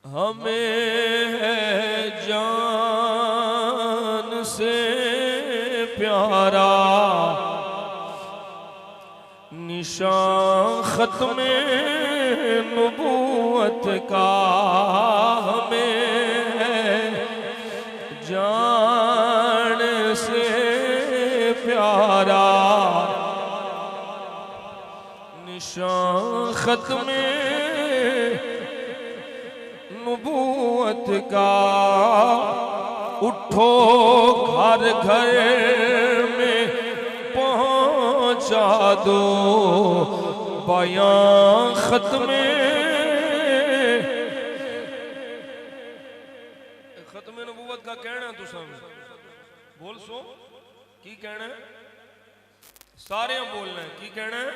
हमें है जान से प्यारा निशान ख़त्म नबूवत का, हमें है जान से प्यारा निशान ख़त्म नबूवत का। उठो घर घर में पहुंचा दो बयां ख़त्म नबूवत का कहना। तुसा बोल सो की कहना है, सारे बोलना है की कहना है।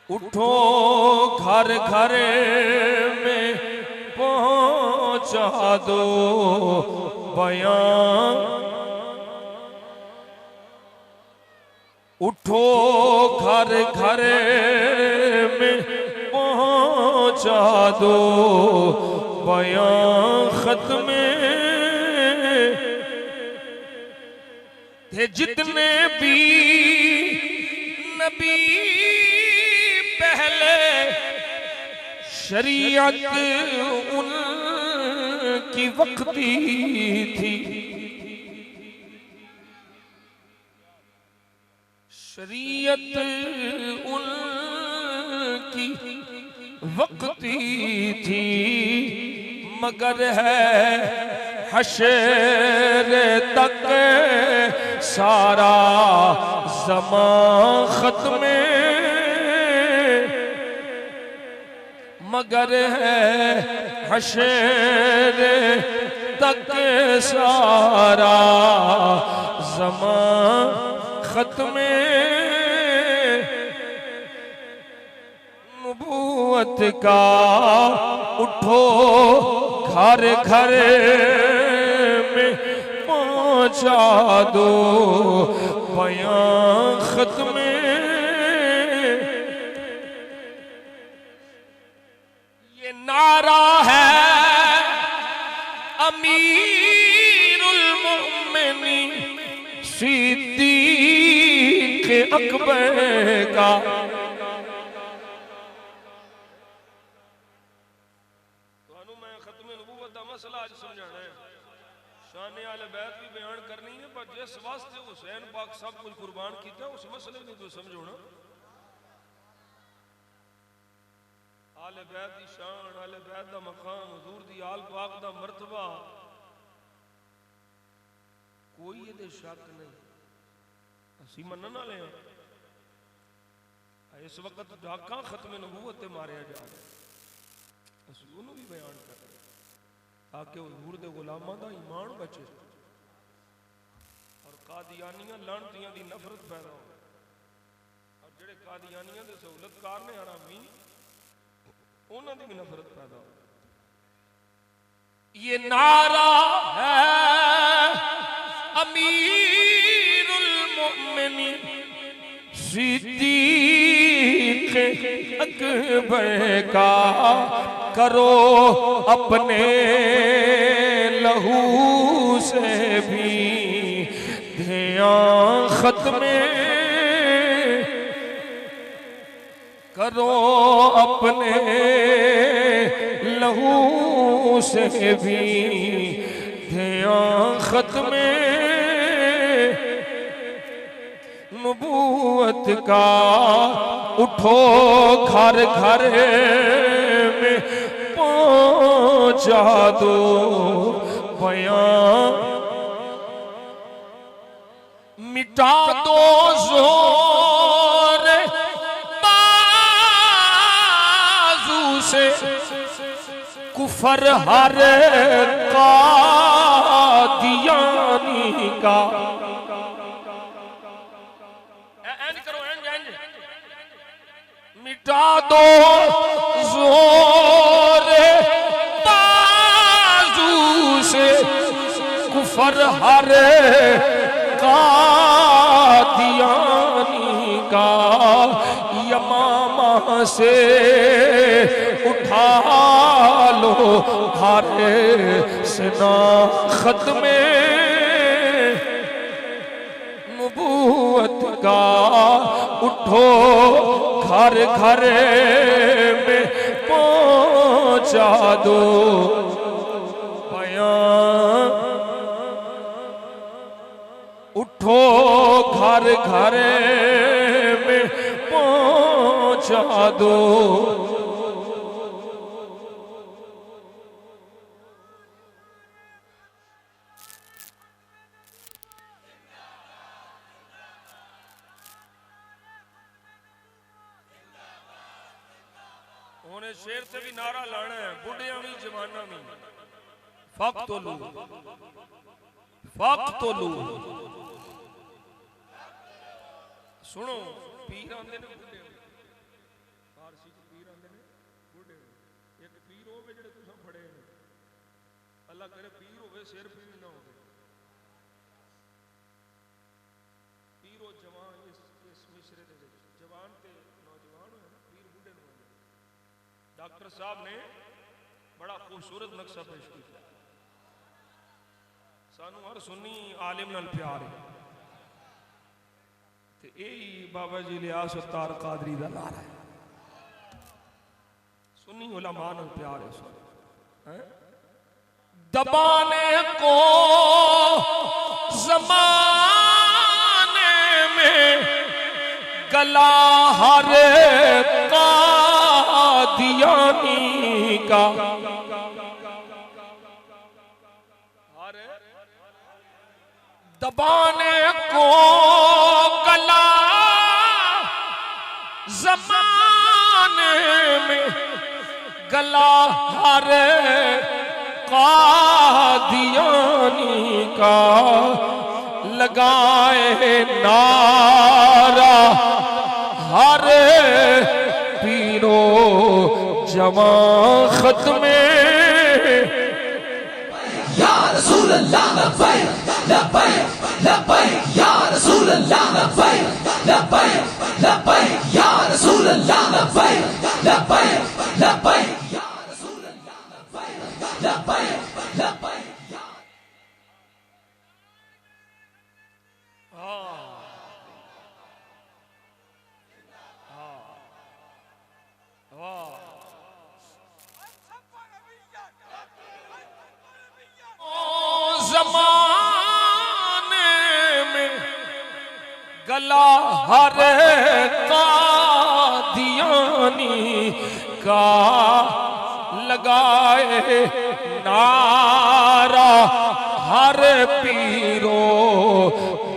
उठो घर घर में पहुंचा दो बयां, उठो घर घर में पहुंचा दो बयां ख़त्म थे। जितने भी नबी पहले शरीयत उनकी वक्ती थी, शरीयत उनकी वक्ती थी, मगर है हशर तक सारा ज़मां ख़त्म, मगर है हशर तक सारा ज़मां ख़त्म नबूवत का। उठो घर घर में पहुंचा दो बयां ख़त्म। ये नारा है अमीरुल मोमिनीन सिद्दीक़ अकबर का। मसला आज समझाना है, शान आले बैत भी बयान करनी है, पर जिस वास्ते हुसैन पाक सब कुछ कुर्बान किया उस मसले में तो समझो ना। आले बैत दी शान, आले बैत दा मकाम, हुजूर दी आल पाक दा मर्तबा कोई ये शक नहीं, असी मनन वाले हैं। इस वक्त डाका खत्म नबूवत ते मारिया जा रहा है, असी उन्होंने भी बयान कर रहे ताकि हुजूर दे गुलामां दा ईमान बचे और कादियानियां लानतियां दी नफरत पैदा हो, और जेड़े कादियानियां दे सहूलतकार ने हरामी उन्हां दी भी नफरत पैदा हो। ये नारा है अमीरुल मोमिनीन सिद्दीक़ अकबर का। करो अपने लहू से भी ध्यान ख़त्म, करो अपने लहू से भी ध्यान ख़त्म नबूवत का। उठो घर घर में पहुंचा दो बयां, मिटा दो जोर बाजू से कुफर हर कादियानी का। मिटा दो जोर बाजू से कुफर हर कादियानी का। यमामा से उठा लो हर सना खत्मे नबूवत का, उठो घर घर में पहुंचा दो बयां, उठो घर घर में पहुंचा दो। उन्हें शेर से भी नारा लाना है, बुढ़िया भी जवाना भी, फक्तुलू फक्तुलू। सुनो पीर आंदे ने बुढ़े, फारसी च पीर आंदे ने बुढ़े। एक पीर होवे जेड़े तुसां फड़े ने, अल्लाह करे पीर होवे सिर पीर ना होवे। पीर ओ जवान इस मिसरे दे विच जवान ते नौजवान होए ना, पीर बुढ़े नु आंदे। डॉक्टर साहब ने बड़ा खूबसूरत नक्शा पेश किया। सानू हर सुन्नी आलिम नाल प्यार है, ते यही बाबा जी लियास अवतार कादरी दा नारा है। सुन्नी उलमा नाल प्यार है। दबाने को ज़माने में गला हर कादियानी का, दबाने को गला ज़माने में गला हर कादियानी का, लगाए नारा हर पीरो जवां खत्मे या रसूल अल्लाह लब्बैक लब्बैक लब्बैक या रसूल अल्लाह लब्बैक लब्बैक लब्बैक या रसूल अल्लाह लब्बैक लब्बैक लब्बैक या रसूल अल्लाह लब्बैक लब्बैक लब्बैक। ज़माने में गला हर कादियानी का, लगाए नारा हर पीरो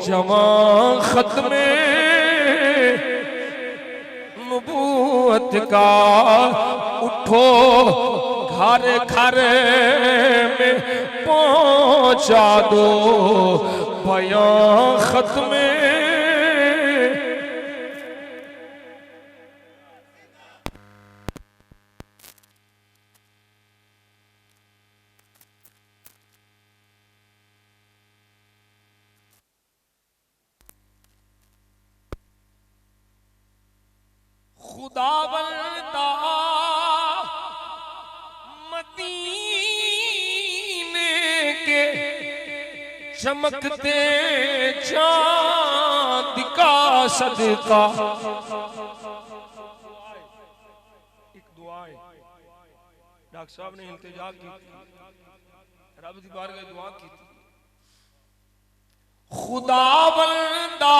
जवां खत्मे नबूवत का, उठो घर घर में पहुंचा दो बयां खत्मे। खुदावंदा मदीने के चमकते चांद का सदका, एक दुआ है डॉक्टर साहब ने इल्तिजा की, रब दी बारगाह में दुआ की। खुदावंदा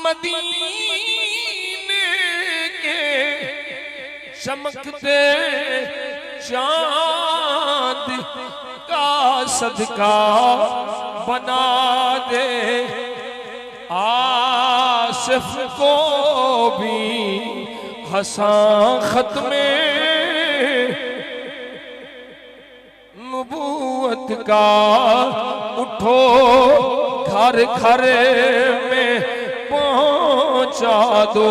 मदीने के चमकते चांद का सदका, बना दे आसिफ को भी हंसां खत्मे नबूवत का, उठो घर घर में पहुंचा दो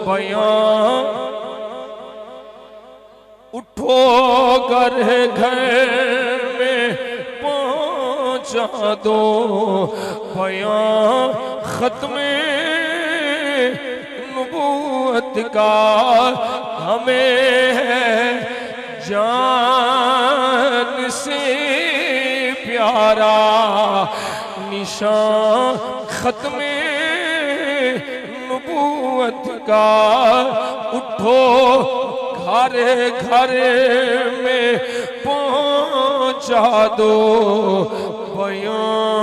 बयां, उठो घर घर में पहुंचा दो बयां खत्मे नबूवत का। हमें है जान से प्यारा निशान खत्मे नबूवत का। उठो घर घर में पहुंचा दो बयान